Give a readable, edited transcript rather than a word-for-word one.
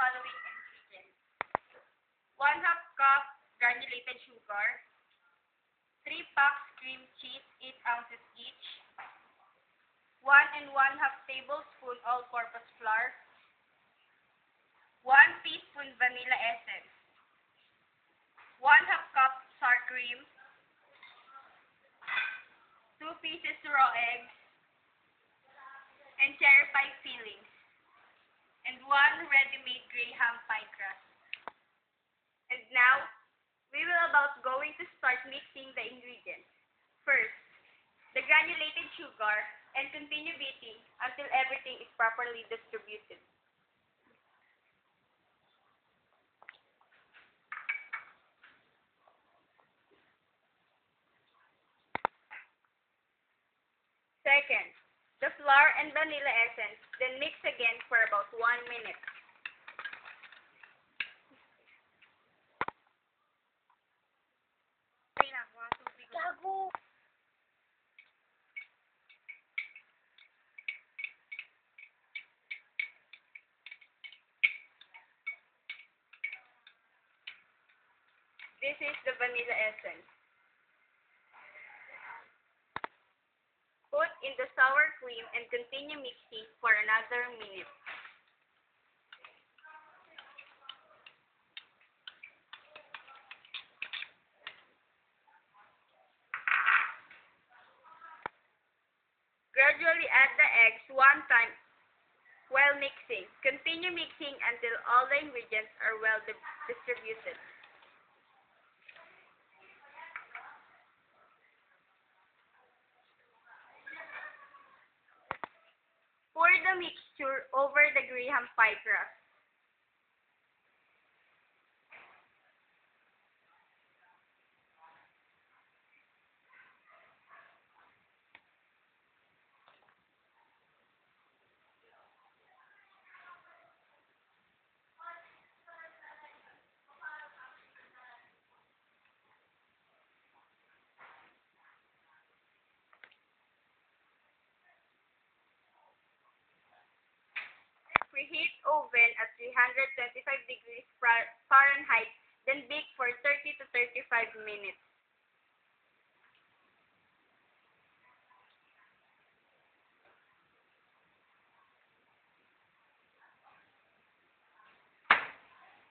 following ingredients. 1/2 cup granulated sugar, 3 packs cream cheese, 8 ounces each, 1 and 1/2 tablespoon all-purpose flour, 1 teaspoon vanilla essence, 1/2 cup sour cream, 2 pieces raw eggs, and cherry pie fillings, and 1 ready-made Graham pie crust. And now, we will about going to start mixing the ingredients. First, the granulated sugar, and continue beating until everything is properly distributed. Second, the flour and vanilla essence, then mix again for about 1 minute. Gago! This is the vanilla essence. Put in the sour cream and continue mixing for another minute. Gradually add the eggs one time while mixing. Continue mixing until all the ingredients are well distributed. Pour the mixture over the Graham pie crust. Preheat oven at 320